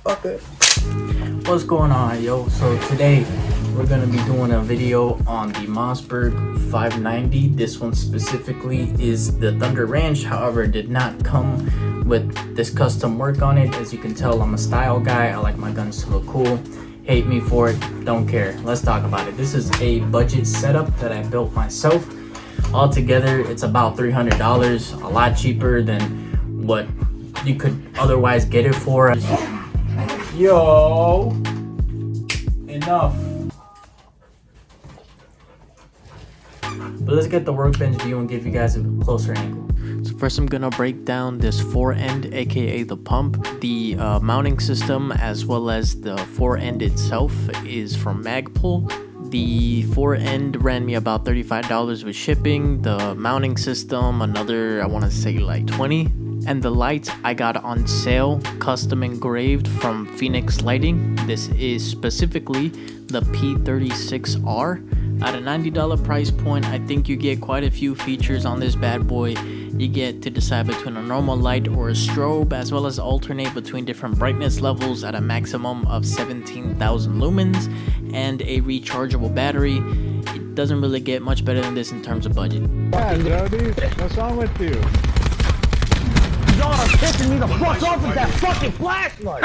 motherfucker. What's going on, yo? So today we're gonna be doing a video on the moissberg 590. This one specifically is the Thunder Ranch. However, it did not come with this custom work on it. As you can tell, I'm a style guy. I like my guns to look cool. Hate me for it, don't care. Let's talk about it. This is a budget setup that I built myself. Altogether, it's about $300, a lot cheaper than what you could otherwise get it for. Yo, enough. But let's get the workbench view and give you guys a closer angle. So first I'm gonna break down this fore-end, aka the pump. The mounting system as well as the fore-end itself is from Magpul. The fore-end ran me about $35 with shipping. The mounting system, another, I want to say like $20. And the lights I got on sale, custom engraved from Phoenix Lighting. This is specifically the P36R. At a $90 price point, I think you get quite a few features on this bad boy. You get to decide between a normal light or a strobe, as well as alternate between different brightness levels at a maximum of 17,000 lumens and a rechargeable battery. It doesn't really get much better than this in terms of budget. Yeah, Jody, what's wrong with you? Y'all are pissing me the fuck off with that fucking flashlight!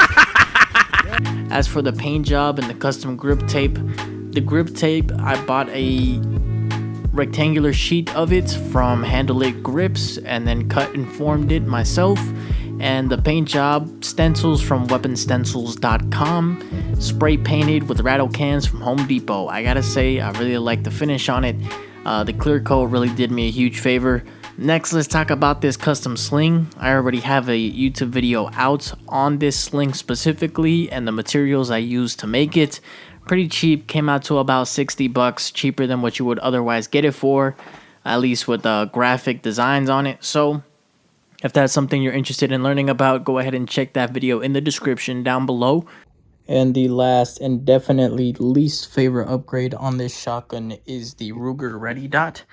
As for the paint job and the custom grip tape, the grip tape, I bought a rectangular sheet of it from Handle It Grips and then cut and formed it myself. And the paint job, stencils from weaponstencils.com, spray painted with rattle cans from Home Depot. I gotta say, I really like the finish on it. The clear coat really did me a huge favor. Next, let's talk about this custom sling. I already have a YouTube video out on this sling specifically and the materials I used to make it. Pretty cheap, came out to about 60 bucks, cheaper than what you would otherwise get it for, at least with graphic designs on it. So if that's something you're interested in learning about, go ahead and check that video in the description down below. And the last and definitely least favorite upgrade on this shotgun is the Ruger Ready Dot.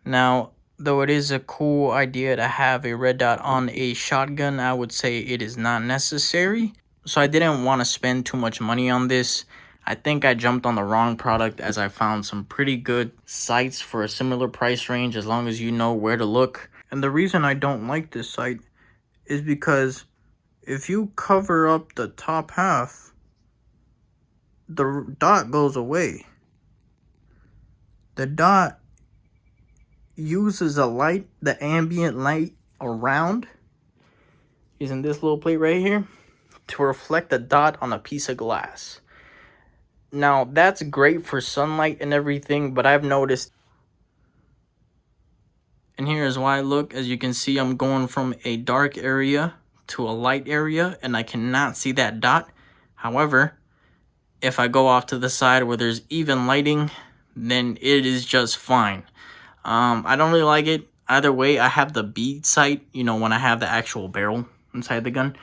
Now, though it is a cool idea to have a red dot on a shotgun, I would say it is not necessary. So I didn't want to spend too much money on this. I think I jumped on the wrong product, as I found some pretty good sites for a similar price range as long as you know where to look. And the reason I don't like this site is because if you cover up the top half, the dot goes away. The dot uses a light, the ambient light around, using this little plate right here, to reflect the dot on a piece of glass. Now, that's great for sunlight and everything, but I've noticed, and here is why. Look, as you can see, I'm going from a dark area to a light area, and I cannot see that dot. However, if I go off to the side where there's even lighting, then it is just fine. I don't really like it. Either way, I have the bead sight, you know, when I have the actual barrel inside the gun.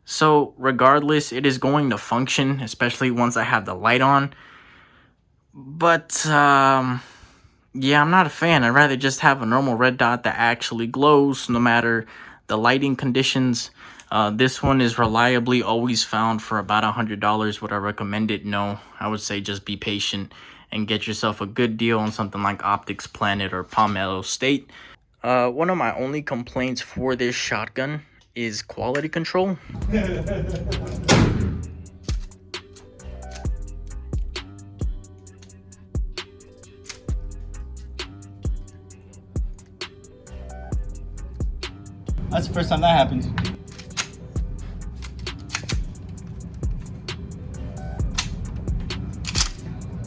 So regardless, it is going to function, especially once I have the light on. But, yeah, I'm not a fan. I'd rather just have a normal red dot that actually glows no matter the lighting conditions. This one is reliably always found for about $100. Would I recommend it? No. I would say just be patient and get yourself a good deal on something like Optics Planet or Palmetto State. One of my only complaints for this shotgun is quality control. That's the first time that happens.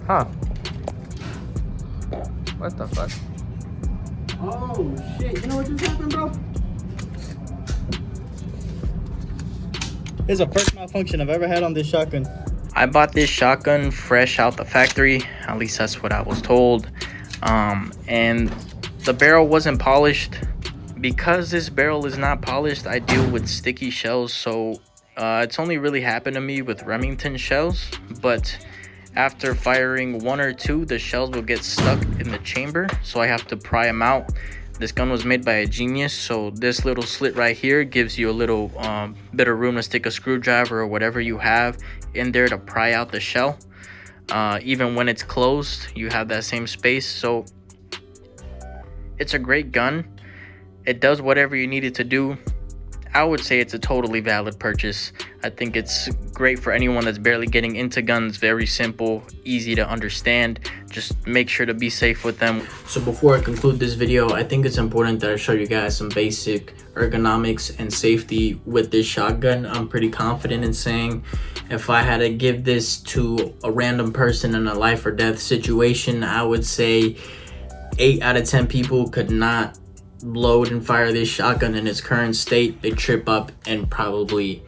Huh. What the fuck? Oh shit, you know what just happened, bro? This is the first malfunction I've ever had on this shotgun. I bought this shotgun fresh out the factory, at least that's what I was told. And the barrel wasn't polished. Because this barrel is not polished, I deal with sticky shells, so it's only really happened to me with Remington shells, but after firing one or two, the shells will get stuck in the chamber, so I have to pry them out. This gun was made by a genius, so this little slit right here gives you a little bit of room to stick a screwdriver or whatever you have in there to pry out the shell. Even when it's closed, you have that same space. So it's a great gun. It does whatever you need it to do. I would say it's a totally valid purchase. I think it's great for anyone that's barely getting into guns. Very simple, easy to understand. Just make sure to be safe with them. So before I conclude this video, I think it's important that I show you guys some basic ergonomics and safety with this shotgun. I'm pretty confident in saying if I had to give this to a random person in a life or death situation, I would say 8 out of 10 people could not load and fire this shotgun in its current state. They trip up and probably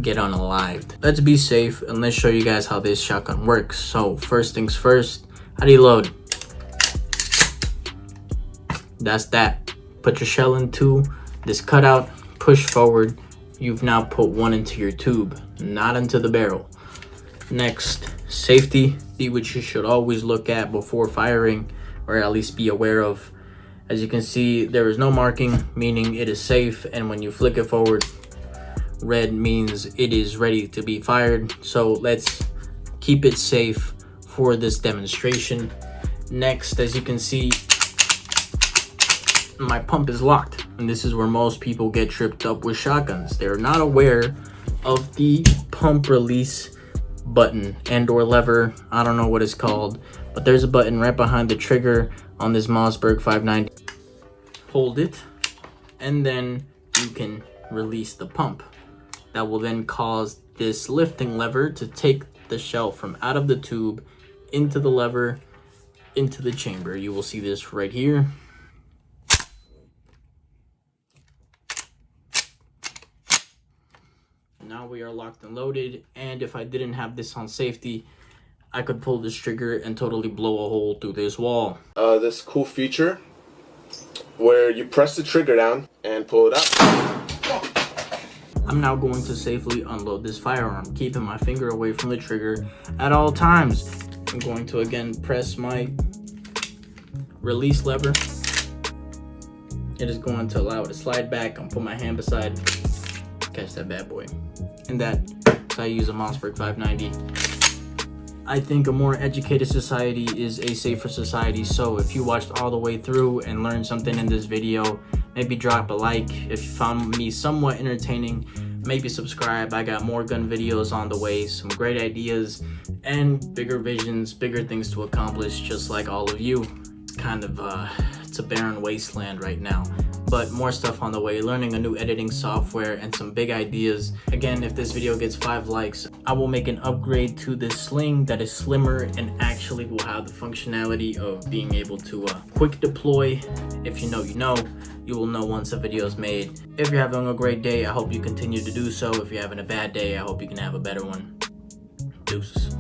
get unalived. Let's be safe and let's show you guys how this shotgun works. So first things first, how do you load? That's that. Put your shell into this cutout, push forward. You've now put one into your tube, not into the barrel. Next, safety, which you should always look at before firing, or at least be aware of. As you can see, there is no marking, meaning it is safe, and when you flick it forward, red means it is ready to be fired. So let's keep it safe for this demonstration. Next, as you can see, my pump is locked, and this is where most people get tripped up with shotguns. They're not aware of the pump release button and or lever. I don't know what it's called, but there's a button right behind the trigger on this moissberg 590. Hold it, and then you can release the pump. That will then cause this lifting lever to take the shell from out of the tube into the lever, into the chamber. You will see this right here. Now we are locked and loaded, and if I didn't have this on safety, I could pull this trigger and totally blow a hole through this wall. This cool feature where you press the trigger down and pull it up. I'm now going to safely unload this firearm, keeping my finger away from the trigger at all times. I'm going to again press my release lever. It is going to allow it to slide back. I'll put my hand beside, catch that bad boy. And that, so I use a moissberg 590. I think a more educated society is a safer society. So if you watched all the way through and learned something in this video, maybe drop a like. If you found me somewhat entertaining, maybe subscribe. I got more gun videos on the way, some great ideas and bigger visions, bigger things to accomplish, just like all of you. It's kind of it's a barren wasteland right now, but more stuff on the way, learning a new editing software and some big ideas. Again, if this video gets 5 likes, I will make an upgrade to this sling that is slimmer and actually will have the functionality of being able to quick deploy. If you know, you know. You will know once a video is made. If you're having a great day, I hope you continue to do so. If you're having a bad day, I hope you can have a better one. Deuces.